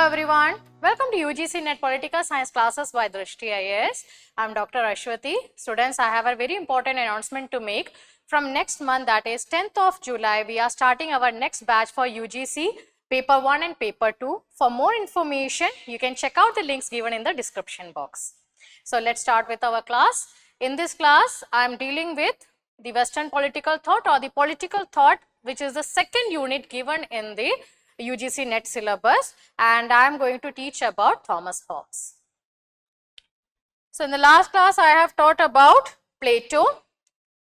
Hello everyone, welcome to UGC NET Political Science classes by Drishti IAS. I am Dr. Ashwati. Students, I have a very important announcement to make. From next month, that is 10th of July, we are starting our next batch for UGC Paper 1 and Paper 2. For more information, you can check out the links given in the description box. So let's start with our class. In this class, I am dealing with the Western political thought or the political thought, which is the second unit given in the UGC NET syllabus, and I am going to teach about Thomas Hobbes. So in the last class I have taught about Plato,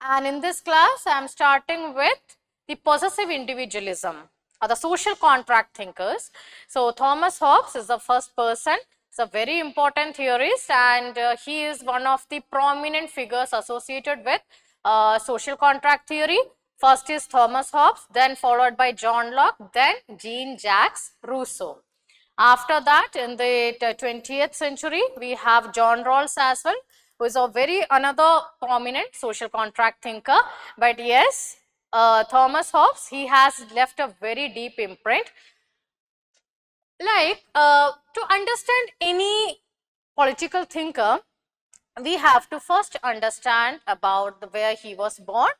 and in this class I am starting with the possessive individualism or the social contract thinkers. So Thomas Hobbes is the first person. He's a very important theorist, and he is one of the prominent figures associated with social contract theory. First is Thomas Hobbes, then followed by John Locke, then Jean-Jacques Rousseau. After that, in the 20th century, we have John Rawls as well, who is a very another prominent social contract thinker. But yes, Thomas Hobbes, he has left a very deep imprint. Like, to understand any political thinker, we have to first understand about where he was born.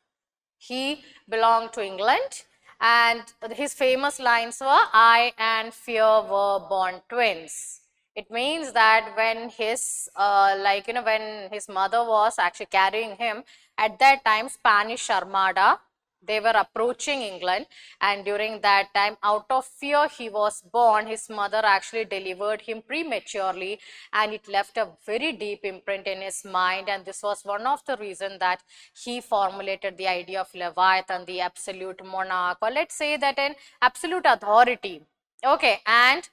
He belonged to England, and his famous lines were, "I and fear were born twins." It means that when his when his mother was actually carrying him, at that time Spanish Armada, they were approaching England, and during that time, out of fear he was born, his mother actually delivered him prematurely, and it left a very deep imprint in his mind, and this was one of the reasons that he formulated the idea of Leviathan, the absolute monarch, or let's say that an absolute authority. Okay, and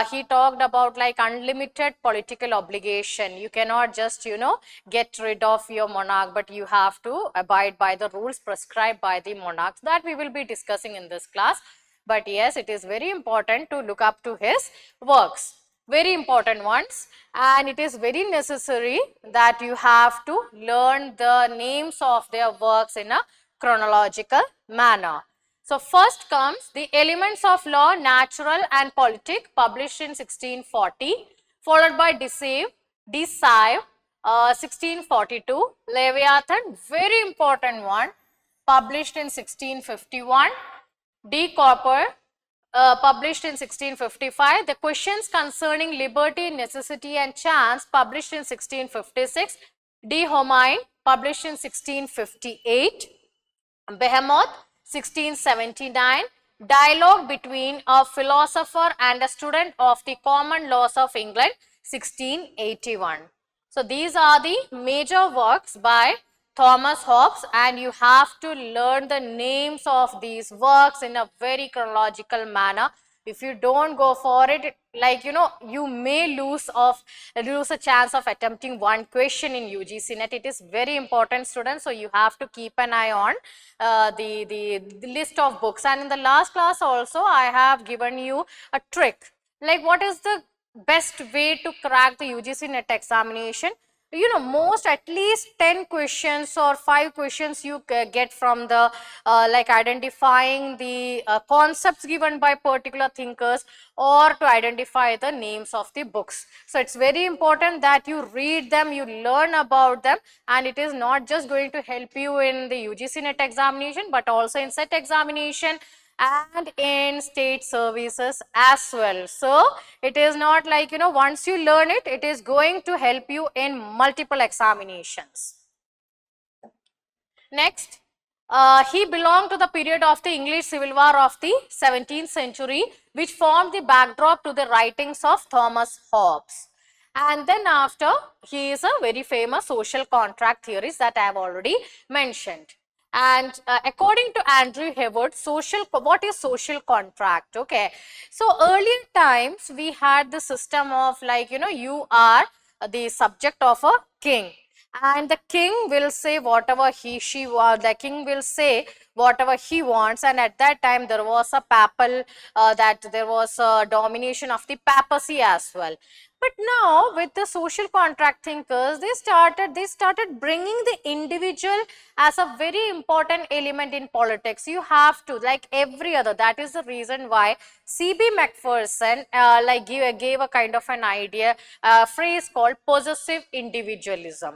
he talked about like unlimited political obligation. You cannot just, get rid of your monarch, but you have to abide by the rules prescribed by the monarchs. That we will be discussing in this class. But yes, it is very important to look up to his works, very important ones, and it is very necessary that you have to learn the names of their works in a chronological manner. So first comes the Elements of Law, Natural and Politic, published in 1640, followed by De Cive, 1642, Leviathan, very important one, published in 1651, De Cooper, published in 1655, The Questions Concerning Liberty, Necessity and Chance, published in 1656, De Homine, published in 1658, Behemoth, 1679, Dialogue between a Philosopher and a Student of the Common Laws of England, 1681. So these are the major works by Thomas Hobbes, and you have to learn the names of these works in a very chronological manner. If you don't go for it, you may lose a chance of attempting one question in UGC NET. It is very important, students, so you have to keep an eye on the list of books. And in the last class also, I have given you a trick, like what is the best way to crack the UGC NET examination. Most at least 10 questions or 5 questions you get from the identifying the concepts given by particular thinkers, or to identify the names of the books. So it's very important that you read them, you learn about them, and it is not just going to help you in the UGC NET examination, but also in SET examination and in state services as well. So it is not like, once you learn it, it is going to help you in multiple examinations. Next, he belonged to the period of the English Civil War of the 17th century, which formed the backdrop to the writings of Thomas Hobbes. And then after, he is a very famous social contract theorist that I have already mentioned. And according to Andrew Heward, what is social contract? Okay, so earlier times we had the system of you are the subject of a king, and the king will say whatever the king will say whatever he wants, and at that time there was a papal, that there was a domination of the papacy as well. But now with the social contract thinkers, they started bringing the individual as a very important element in politics. You have to, like every other, that is the reason why C.B. Macpherson gave a kind of an idea, a phrase called possessive individualism.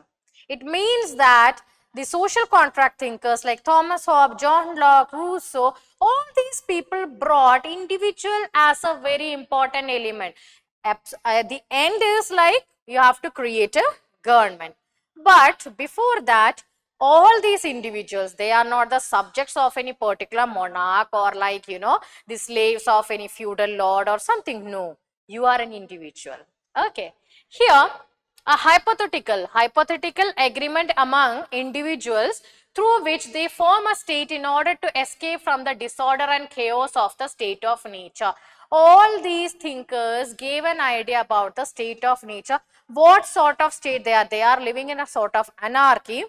It means that the social contract thinkers like Thomas Hobbes, John Locke, Rousseau, all these people brought individual as a very important element. The end is like you have to create a government. But before that, all these individuals, they are not the subjects of any particular monarch or the slaves of any feudal lord or something. No, you are an individual. Okay. Here, a hypothetical agreement among individuals through which they form a state in order to escape from the disorder and chaos of the state of nature. All these thinkers gave an idea about the state of nature, what sort of state they are. They are living in a sort of anarchy.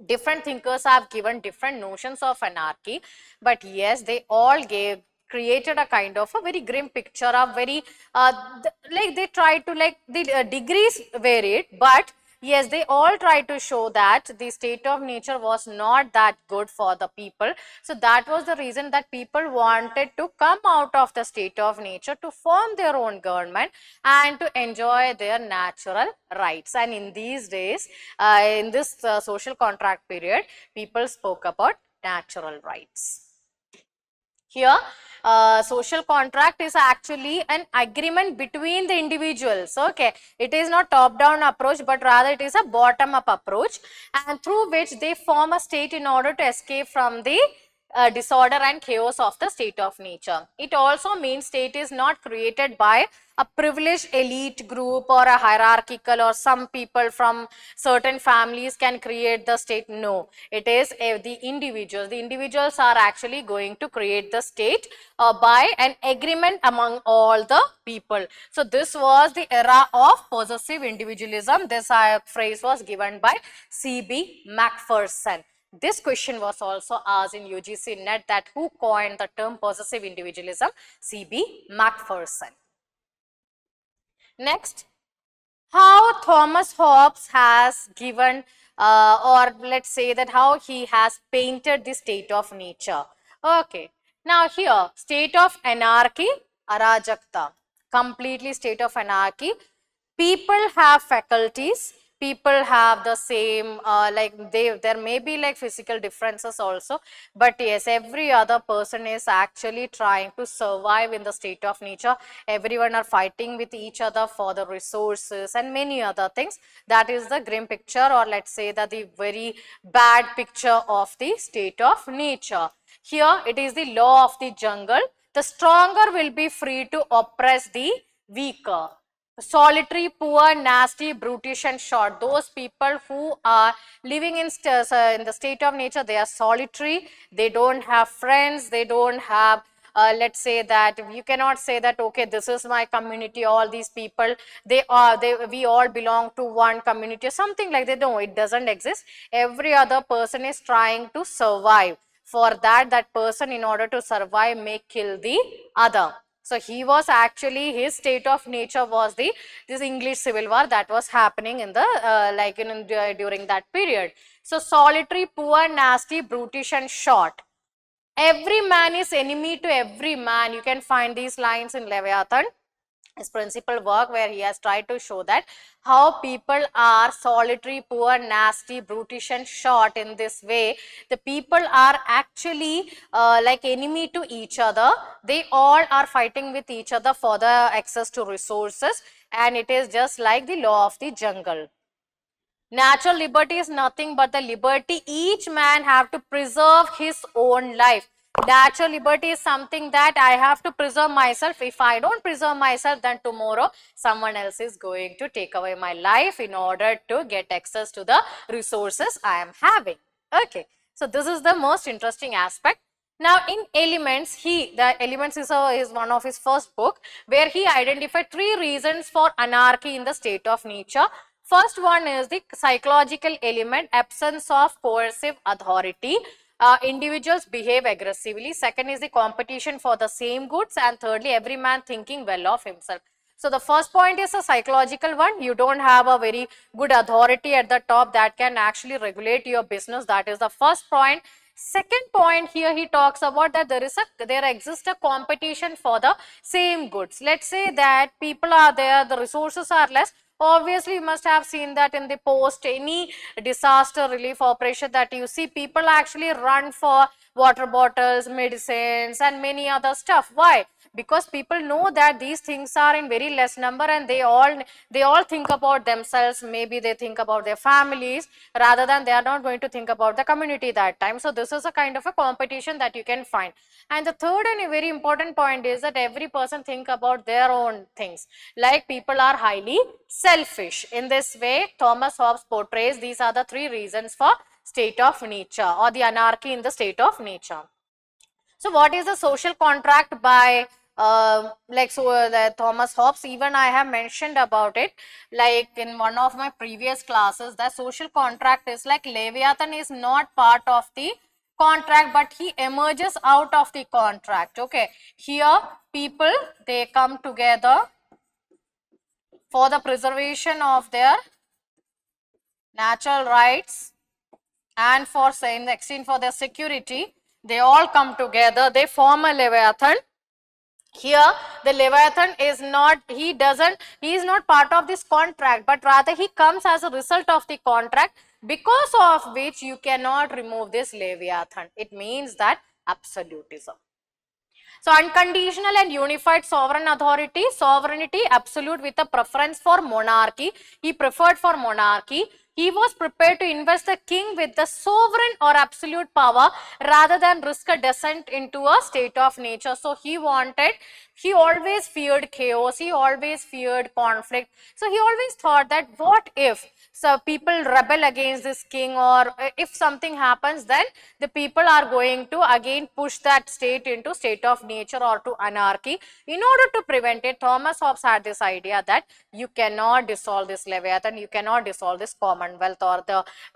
Different thinkers have given different notions of anarchy, but yes, they all created a kind of a very grim picture of very they tried to, like, the degrees varied, but yes, they all tried to show that the state of nature was not that good for the people. So that was the reason that people wanted to come out of the state of nature to form their own government and to enjoy their natural rights. And in these days, in this social contract period, people spoke about natural rights. Here, social contract is actually an agreement between the individuals. Okay, it is not top-down approach, but rather it is a bottom-up approach, and through which they form a state in order to escape from the disorder and chaos of the state of nature. It also means state is not created by a privileged elite group or a hierarchical or some people from certain families can create the state. No, it is the individuals. The individuals are actually going to create the state by an agreement among all the people. So this was the era of possessive individualism. This phrase was given by C.B. Macpherson. This question was also asked in UGC NET, that who coined the term possessive individualism? C.B. Macpherson. Next, how Thomas Hobbes has given or let's say that how he has painted the state of nature. Okay, now here, state of anarchy, arajakta, completely state of anarchy. People have faculties, people have the same there may be like physical differences also, but yes, every other person is actually trying to survive in the state of nature. Everyone are fighting with each other for the resources and many other things. That is the grim picture, or let's say that the very bad picture of the state of nature. Here it is the law of the jungle. The stronger will be free to oppress the weaker. Solitary, poor, nasty, brutish and short. Those people who are living in the state of nature, they are solitary, they don't have friends, they don't have let's say that you cannot say that okay, this is my community, all these people we all belong to one community or something like that. No, it doesn't exist. Every other person is trying to survive. For that person, in order to survive, may kill the other. So he was actually, his state of nature was this English Civil War that was happening in the during that period. So solitary, poor, nasty, brutish and short. Every man is enemy to every man. You can find these lines in Leviathan, his principal work, where he has tried to show that how people are solitary, poor, nasty, brutish and short. In this way, the people are actually like enemy to each other. They all are fighting with each other for the access to resources, and it is just like the law of the jungle. Natural liberty is nothing but the liberty each man have to preserve his own life. Natural liberty is something that I have to preserve myself. If I don't preserve myself, then tomorrow someone else is going to take away my life in order to get access to the resources I am having. Okay, so this is the most interesting aspect. Now in Elements, the Elements is one of his first book, where he identified 3 reasons for anarchy in the state of nature. First one is the psychological element, absence of coercive authority. Individuals behave aggressively. Second is the competition for the same goods, and thirdly, every man thinking well of himself. So the first point is a psychological one. You don't have a very good authority at the top that can actually regulate your business. That is the first point. Second point, here he talks about that there exists a competition for the same goods. Let's say that people are there, the resources are less. Obviously, you must have seen that in the post any disaster relief operation that you see, people actually run for water bottles, medicines and many other stuff. Why? Because people know that these things are in very less number, and they all think about themselves. Maybe they think about their families rather than they are not going to think about the community that time. So this is a kind of a competition that you can find. And the third and a very important point is that every person think about their own things, like people are highly selfish. In this way, Thomas Hobbes portrays these are the three reasons for state of nature or the anarchy in the state of nature. So what is the social contract by Thomas Hobbes? Even I have mentioned about it, like in one of my previous classes. The social contract is like Leviathan is not part of the contract, but he emerges out of the contract. Okay, here people, they come together for the preservation of their natural rights and for saying the exchange for their security. They all come together, they form a Leviathan. Here the Leviathan is not, he is not part of this contract, but rather he comes as a result of the contract, because of which you cannot remove this Leviathan. It means that absolutism. So unconditional and unified sovereign authority, sovereignty absolute with a preference for monarchy. He preferred for monarchy. He was prepared to invest the king with the sovereign or absolute power rather than risk a descent into a state of nature. So he always feared chaos, he always feared conflict. So he always thought that what if people rebel against this king, or if something happens, then the people are going to again push that state into state of nature or to anarchy. In order to prevent it, Thomas Hobbes had this idea that you cannot dissolve this Leviathan, you cannot dissolve this commonwealth or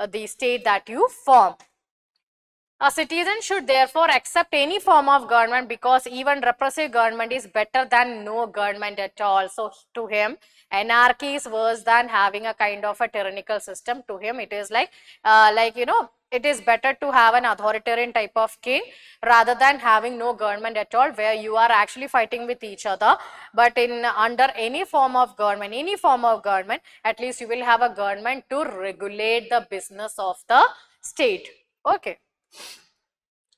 the state that you form. A citizen should therefore accept any form of government, because even repressive government is better than no government at all. So to him, anarchy is worse than having a kind of a tyrannical system. To him, it is like it is better to have an authoritarian type of king rather than having no government at all, where you are actually fighting with each other. But under any form of government, at least you will have a government to regulate the business of the state. Okay.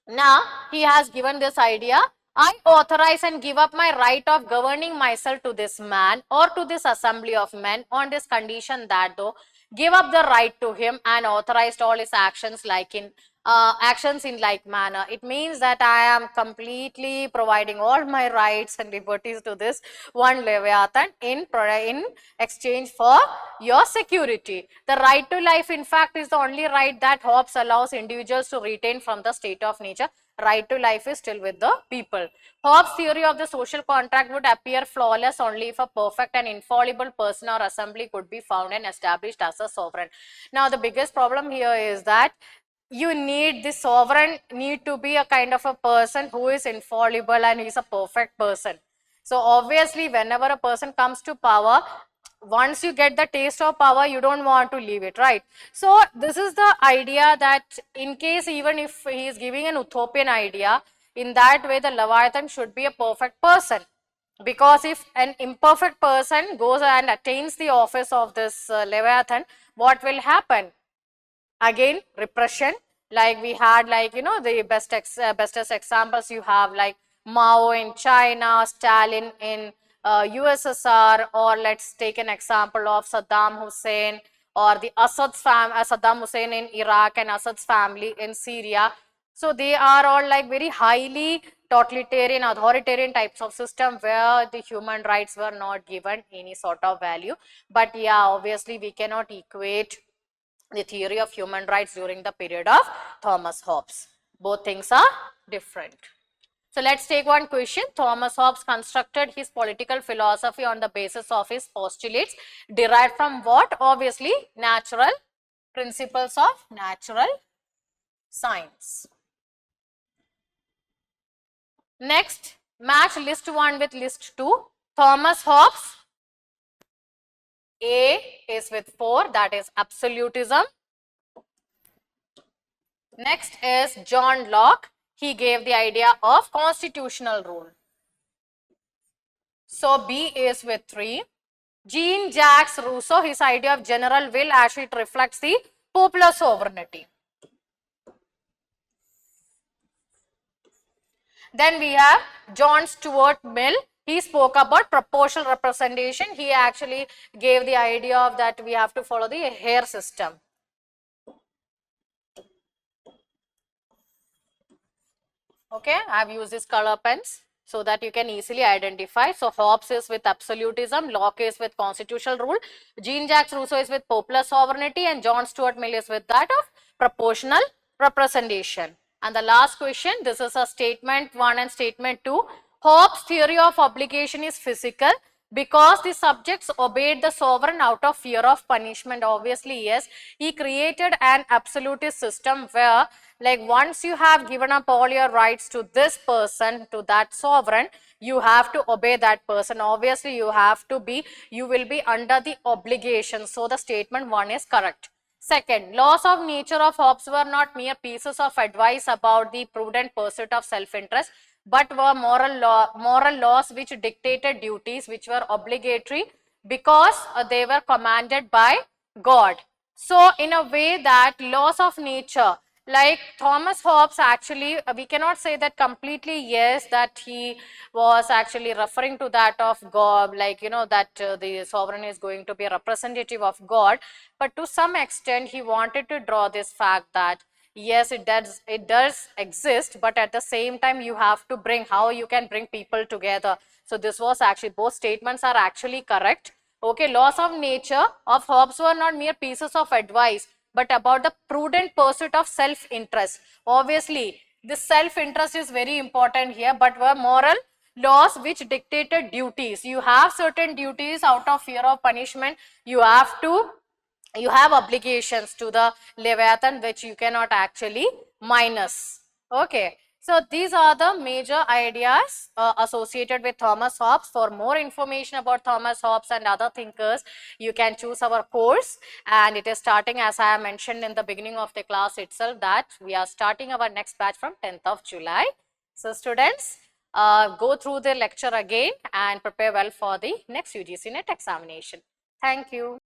Now, he has given this idea, I authorize and give up my right of governing myself to this man or to this assembly of men on this condition that though give up the right to him and authorized all his actions actions in like manner. It means that I am completely providing all my rights and liberties to this one Leviathan in exchange for your security. The right to life, in fact, is the only right that Hobbes allows individuals to retain from the state of nature. Right to life is still with the people. Hobbes' theory of the social contract would appear flawless only if a perfect and infallible person or assembly could be found and established as a sovereign. Now, the biggest problem here is that you need the sovereign need to be a kind of a person who is infallible and is a perfect person. So obviously, whenever a person comes to power, once you get the taste of power, you don't want to leave it, right? So this is the idea that in case even if he is giving an utopian idea, in that way the Leviathan should be a perfect person. Because if an imperfect person goes and attains the office of this Leviathan, what will happen? Again, repression, like we had, the bestest examples you have, like Mao in China, Stalin in USSR, or let's take an example of Saddam Hussein, or the Saddam Hussein in Iraq and Assad's family in Syria. So they are all like very highly totalitarian, authoritarian types of system where the human rights were not given any sort of value. But yeah, obviously we cannot equate the theory of human rights during the period of Thomas Hobbes. Both things are different. So let's take one question. Thomas Hobbes constructed his political philosophy on the basis of his postulates derived from what? Obviously, natural principles of natural science. Next, match list 1 with list 2. Thomas Hobbes, A is with 4, that is absolutism. Next is John Locke. He gave the idea of constitutional rule. So B is with 3. Jean-Jacques Rousseau, his idea of general will actually it reflects the popular sovereignty. Then we have John Stuart Mill. He spoke about proportional representation. He actually gave the idea of that we have to follow the Hare system. Okay, I have used these color pens so that you can easily identify. So Hobbes is with absolutism, Locke is with constitutional rule, Jean-Jacques Rousseau is with popular sovereignty, and John Stuart Mill is with that of proportional representation. And the last question, this is a statement 1 and statement 2. Hobbes' theory of obligation is physical because the subjects obeyed the sovereign out of fear of punishment. Obviously, yes, he created an absolutist system where like once you have given up all your rights to this person, to that sovereign, you have to obey that person. Obviously, you will be under the obligation. So the statement 1 is correct. Second, laws of nature of Hobbes were not mere pieces of advice about the prudent pursuit of self-interest, but were moral laws which dictated duties which were obligatory because they were commanded by God. So in a way that laws of nature, like Thomas Hobbes actually, we cannot say that completely yes, that he was actually referring to that of God, like that the sovereign is going to be a representative of God, but to some extent he wanted to draw this fact that yes, it does exist, but at the same time you have to bring how you can bring people together. So this was actually, both statements are actually correct. Okay, laws of nature of Hobbes were not mere pieces of advice, but about the prudent pursuit of self-interest. Obviously, this self-interest is very important here, but were moral laws which dictated duties. You have certain duties out of fear of punishment. You have obligations to the Leviathan which you cannot actually minus. Okay. So these are the major ideas associated with Thomas Hobbes. For more information about Thomas Hobbes and other thinkers, you can choose our course, and it is starting, as I have mentioned in the beginning of the class itself, that we are starting our next batch from 10th of July. So students, go through the lecture again and prepare well for the next UGC NET examination. Thank you.